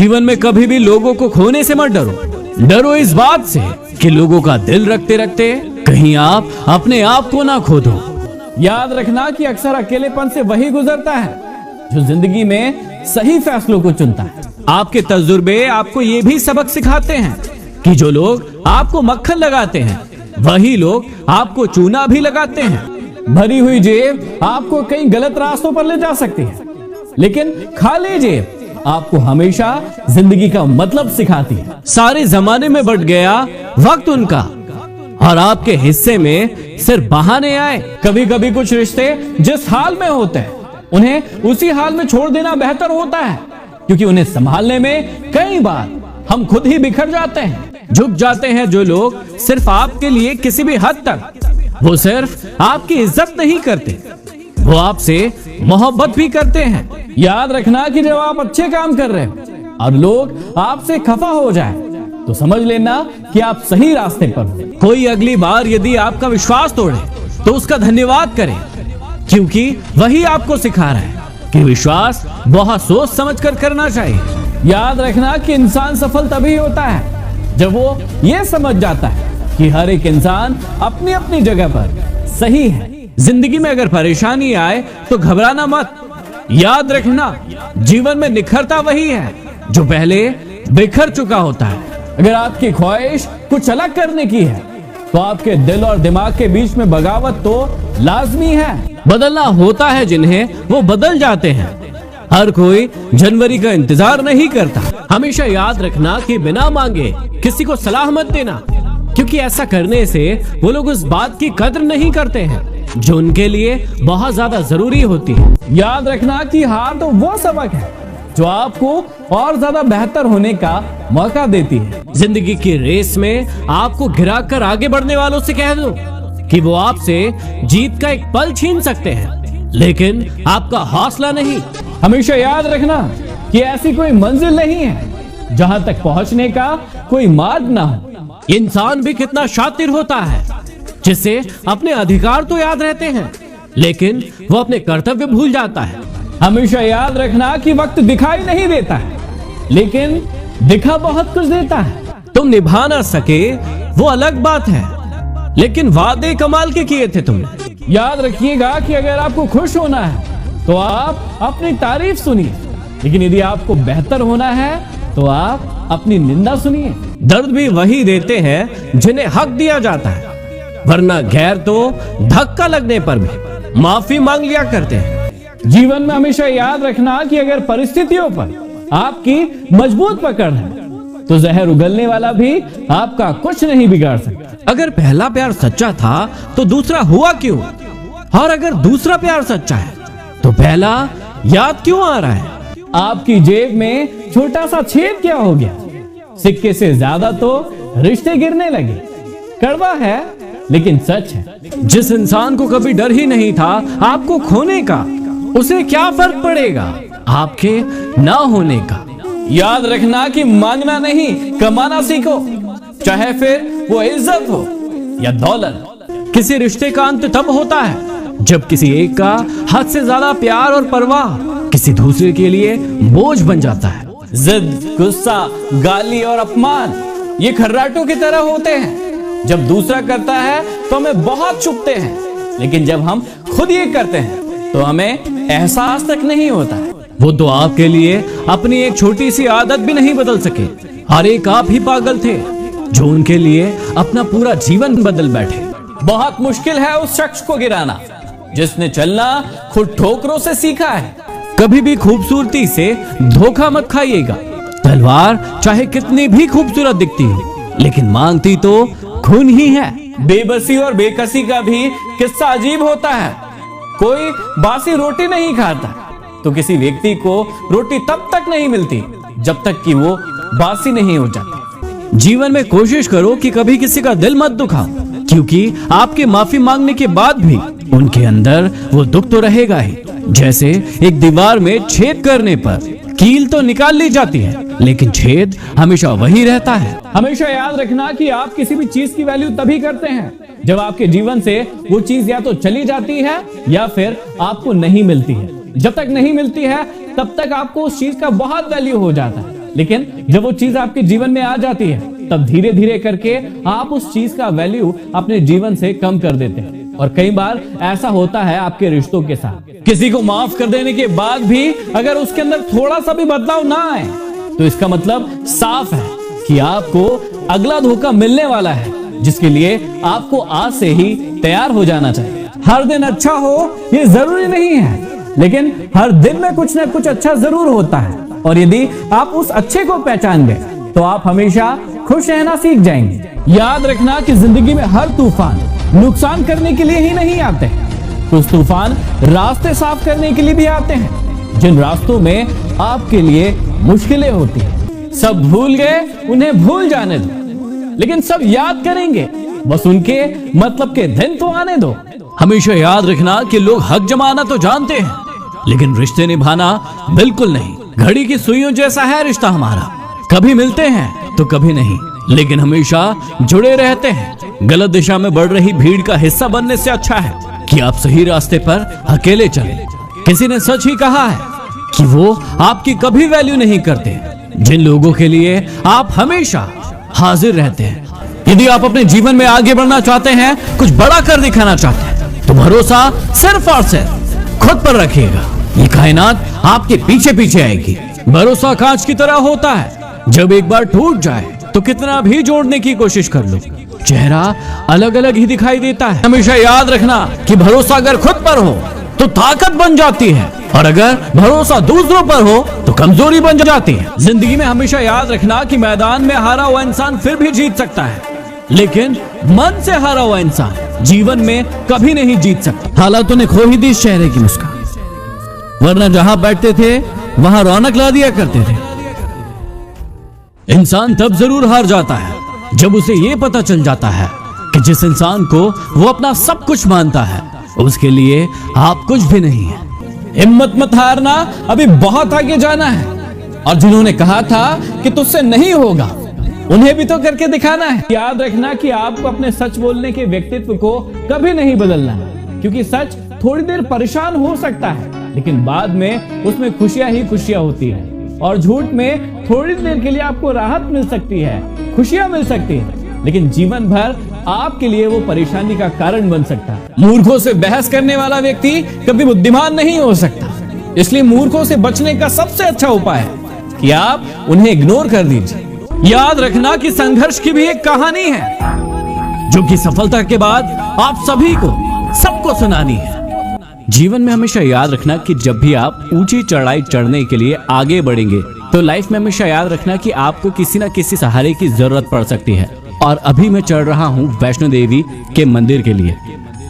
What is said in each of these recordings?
जीवन में कभी भी लोगों को खोने से मत डरो। डरो इस बात से कि लोगों का दिल रखते रखते कहीं आप अपने आप को ना खो दो। याद रखना कि अक्सर अकेलेपन से वही गुजरता है जो जिंदगी में सही फैसलों को चुनता है। आपके तजुर्बे आपको ये भी सबक सिखाते हैं कि जो लोग आपको मक्खन लगाते हैं वही लोग आपको चूना भी लगाते हैं। भरी हुई जेब आपको कई गलत रास्तों पर ले जा सकती है, लेकिन खाली जेब आपको हमेशा जिंदगी का मतलब सिखाती है। सारे जमाने में बढ़ गया वक्त उनका और आपके हिस्से में सिर्फ बहाने आए। कभी कभी कुछ रिश्ते जिस हाल में होते हैं उन्हें उसी हाल में छोड़ देना बेहतर होता है, क्योंकि उन्हें संभालने में कई बार हम खुद ही बिखर जाते हैं। झुक जाते हैं जो लोग सिर्फ आपके लिए किसी भी हद तक। वो सिर्फ आपकी इज्जत नहीं करते, वो आपसे मोहब्बत भी करते हैं। याद रखना कि जब आप अच्छे काम कर रहे हो और लोग आपसे खफा हो जाए तो समझ लेना कि आप सही रास्ते पर हो। कोई अगली बार यदि आपका विश्वास तोड़े तो उसका धन्यवाद करें, क्योंकि वही आपको सिखा रहा है कि विश्वास बहुत सोच समझकर करना चाहिए। याद रखना कि इंसान सफल तभी होता है जब वो ये समझ जाता है कि हर एक इंसान अपनी अपनी जगह पर सही है। जिंदगी में अगर परेशानी आए तो घबराना मत। याद रखना जीवन में निखरता वही है जो पहले बिखर चुका होता है। अगर आपकी ख्वाहिश कुछ अलग करने की है तो आपके दिल और दिमाग के बीच में बगावत तो लाजमी है। बदलना होता है जिन्हें वो बदल जाते हैं। हर कोई जनवरी का इंतजार नहीं करता। हमेशा याद रखना कि बिना मांगे किसी को सलाह मत देना, क्योंकि ऐसा करने से वो लोग उस बात की कद्र नहीं करते हैं जो उनके लिए बहुत ज्यादा जरूरी होती है। याद रखना कि हार तो वो सबक है जो आपको और ज्यादा बेहतर होने का मौका देती है। जिंदगी की रेस में आपको गिराकर आगे बढ़ने वालों से कह दो कि वो आपसे जीत का एक पल छीन सकते हैं, लेकिन आपका हौसला नहीं। हमेशा याद रखना कि ऐसी कोई मंजिल नहीं है जहां तक पहुंचने का कोई मार्ग ना हो। इंसान भी कितना शातिर होता है जिसे अपने अधिकार तो याद रहते हैं, लेकिन वो अपने कर्तव्य भूल जाता है। हमेशा याद रखना कि वक्त दिखाई नहीं देता है, लेकिन दिखा बहुत कुछ देता है। तुम निभा ना सके वो अलग बात है, लेकिन वादे कमाल के किए थे तुमने। याद रखिएगा कि अगर आपको खुश होना है तो आप अपनी तारीफ सुनिए, लेकिन यदि आपको बेहतर होना है तो आप अपनी निंदा सुनिए। दर्द भी वही देते हैं जिन्हें हक दिया जाता है, वरना गैर तो धक्का लगने पर भी माफी मांग लिया करते हैं। जीवन में हमेशा याद रखना कि अगर परिस्थितियों पर आपकी मजबूत पकड़ है तो जहर उगलने वाला भी आपका कुछ नहीं बिगाड़ सकता। अगर पहला प्यार सच्चा था तो दूसरा हुआ क्यों? और अगर दूसरा प्यार सच्चा है तो पहला याद क्यों आ रहा है? आपकी जेब में छोटा सा छेद क्या हो गया? सिक्के से ज्यादा तो रिश्ते गिरने लगे। कड़वा है लेकिन सच है। जिस इंसान को कभी डर ही नहीं था आपको खोने का, उसे क्या फर्क पड़ेगा आपके ना होने का? याद रखना कि मांगना नहीं कमाना सीखो, चाहे फिर वो इज्जत हो या दौलत। किसी रिश्ते का अंत तब होता है जब किसी एक का हद से ज्यादा प्यार और परवाह किसी दूसरे के लिए बोझ बन जाता है। जिद, गुस्सा, गाली और अपमान ये खर्राटों की तरह होते हैं। जब दूसरा करता है तो हमें बहुत चुभते हैं, लेकिन जब हम खुद ये करते हैं तो हमें एहसास तक नहीं होता है। वो तो आपके लिए अपनी एक छोटी सी आदत भी नहीं बदल सके। हर एक आप ही पागल थे जो उनके लिए अपना पूरा जीवन बदल बैठे। बहुत मुश्किल है उस शख्स को गिराना जिसने चलना खुद ठोकरों से सीखा है। कभी भी खूबसूरती से धोखा मत खाइएगा। तलवार चाहे कितनी भी खूबसूरत दिखती हो, लेकिन मांगती तो खून ही है। बेबसी और बेकसी का भी किस्सा अजीब होता है। कोई बासी रोटी नहीं खाता तो किसी व्यक्ति को रोटी तब तक नहीं मिलती जब तक कि वो बासी नहीं हो जाती। जीवन में कोशिश करो कि कभी किसी का दिल मत दुखाओ, क्योंकि आपके माफी मांगने के बाद भी उनके अंदर वो दुख तो रहेगा ही। जैसे एक दीवार में छेद करने पर कील तो निकाल ली जाती है, लेकिन छेद हमेशा वही रहता है। हमेशा याद रखना कि आप किसी भी चीज की वैल्यू तभी करते हैं जब आपके जीवन से वो चीज या तो चली जाती है या फिर आपको नहीं मिलती है। जब तक नहीं मिलती है तब तक आपको उस चीज का बहुत वैल्यू हो जाता है। लेकिन जब वो चीज आपके जीवन में आ जाती है तब धीरे धीरे करके आप उस चीज का वैल्यू अपने जीवन से कम कर देते हैं। और कई बार ऐसा होता है आपके रिश्तों के साथ। किसी को माफ कर देने के बाद भी अगर उसके अंदर थोड़ा सा भी बदलाव ना आए तो इसका मतलब साफ है कि आपको अगला धोखा मिलने वाला है, जिसके लिए आपको आज से ही तैयार हो जाना चाहिए। हर दिन अच्छा हो ये जरूरी नहीं है, लेकिन हर दिन में कुछ ना कुछ अच्छा जरूर होता है। और यदि आप उस अच्छे को पहचान गए तो आप हमेशा खुश रहना सीख जाएंगे। याद रखना कि जिंदगी में हर तूफान नुकसान करने के लिए ही नहीं आते हैं। कुछ तूफान रास्ते साफ करने के लिए भी आते हैं, जिन रास्तों में आपके लिए मुश्किलें होती हैं। सब भूल गए उन्हें भूल जाने दो, लेकिन सब याद करेंगे, बस उनके मतलब के दिन तो आने दो। हमेशा याद रखना कि लोग हक जमाना तो जानते हैं, लेकिन रिश्ते निभाना बिल्कुल नहीं। घड़ी की सुइयों जैसा है रिश्ता हमारा, कभी मिलते हैं तो कभी नहीं, लेकिन हमेशा जुड़े रहते हैं। गलत दिशा में बढ़ रही भीड़ का हिस्सा बनने से अच्छा है कि आप सही रास्ते पर अकेले चलें। किसी ने सच ही कहा है कि वो आपकी कभी वैल्यू नहीं करते जिन लोगों के लिए आप हमेशा हाजिर रहते हैं। यदि आप अपने जीवन में आगे बढ़ना चाहते हैं, कुछ बड़ा कर दिखाना चाहते हैं, तो भरोसा सिर्फ और सिर्फ खुद पर रखिएगा। ये कायनात आपके पीछे पीछे आएगी। भरोसा कांच की तरह होता है, जब एक बार टूट जाए तो कितना भी जोड़ने की कोशिश कर लो, चेहरा अलग अलग ही दिखाई देता है। हमेशा याद रखना कि भरोसा अगर खुद पर हो तो ताकत बन जाती है, और अगर भरोसा दूसरों पर हो तो कमजोरी बन जाती है। जिंदगी में हमेशा याद रखना कि मैदान में हारा हुआ इंसान फिर भी जीत सकता है, लेकिन मन से हारा हुआ इंसान जीवन में कभी नहीं जीत सकता। हालातों ने खो ही दी इस चेहरे की मुस्कान, वरना जहां बैठते थे वहां रौनक ला दिया करते थे। इंसान तब जरूर हार जाता है जब उसे ये पता चल जाता है कि जिस इंसान को वो अपना सब कुछ मानता है उसके लिए आप कुछ भी नहीं है। हिम्मत मत हारना, अभी बहुत आगे जाना है। और जिन्होंने कहा था कि तुझसे नहीं होगा, उन्हें भी तो करके दिखाना है। याद रखना कि आपको अपने सच बोलने के व्यक्तित्व को कभी नहीं बदलना है, क्योंकि सच थोड़ी देर परेशान हो सकता है, लेकिन बाद में उसमें खुशियां ही खुशियां होती है। और झूठ में थोड़ी देर के लिए आपको राहत मिल सकती है, खुशियां मिल सकती है, लेकिन जीवन भर आपके लिए वो परेशानी का कारण बन सकता है। मूर्खों से बहस करने वाला व्यक्ति कभी बुद्धिमान नहीं हो सकता, इसलिए मूर्खों से बचने का सबसे अच्छा उपाय है कि आप उन्हें इग्नोर कर दीजिए। याद रखना कि संघर्ष की भी एक कहानी है, जो कि सफलता के बाद आप सभी को सबको सुनानी है। जीवन में हमेशा याद रखना कि जब भी आप ऊंची चढ़ाई चढ़ने के लिए आगे बढ़ेंगे तो लाइफ में हमेशा याद रखना कि आपको किसी न किसी सहारे की जरूरत पड़ सकती है। और अभी मैं चढ़ रहा हूँ वैष्णो देवी के मंदिर के लिए,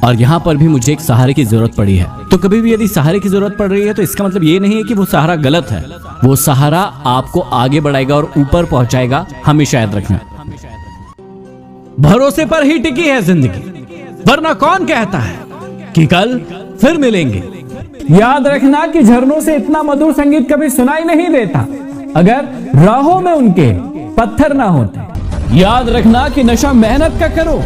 और यहाँ पर भी मुझे एक सहारे की जरूरत पड़ी है। तो कभी भी यदि सहारे की जरूरत पड़ रही है तो इसका मतलब ये नहीं है कि वो सहारा गलत है, वो सहारा आपको आगे बढ़ाएगा और ऊपर पहुंचाएगा। हमेशा याद रखना, भरोसे पर ही टिकी है जिंदगी, वरना कौन कहता है कि कल फिर मिलेंगे। याद रखना कि झरनों से इतना मधुर संगीत कभी सुनाई नहीं देता अगर राहों में उनके पत्थर ना होते। याद रखना कि नशा मेहनत का करो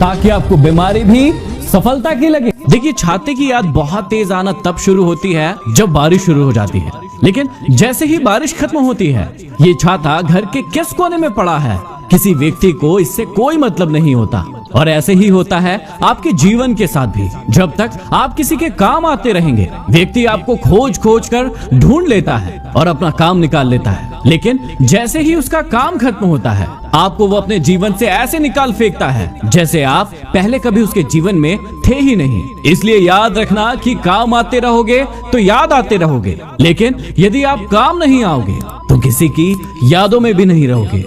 ताकि आपको बीमारी भी सफलता की लगे। देखिए, छाते की याद बहुत तेज आना तब शुरू होती है जब बारिश शुरू हो जाती है, लेकिन जैसे ही बारिश खत्म होती है ये छाता घर के किस कोने में पड़ा है किसी व्यक्ति को इससे कोई मतलब नहीं होता। और ऐसे ही होता है आपके जीवन के साथ भी। जब तक आप किसी के काम आते रहेंगे, व्यक्ति आपको खोज खोज कर ढूंढ लेता है और अपना काम निकाल लेता है, लेकिन जैसे ही उसका काम खत्म होता है आपको वो अपने जीवन से ऐसे निकाल फेंकता है जैसे आप पहले कभी उसके जीवन में थे ही नहीं। इसलिए याद रखना कि काम आते रहोगे तो याद आते रहोगे, लेकिन यदि आप काम नहीं आओगे तो किसी की यादों में भी नहीं रहोगे।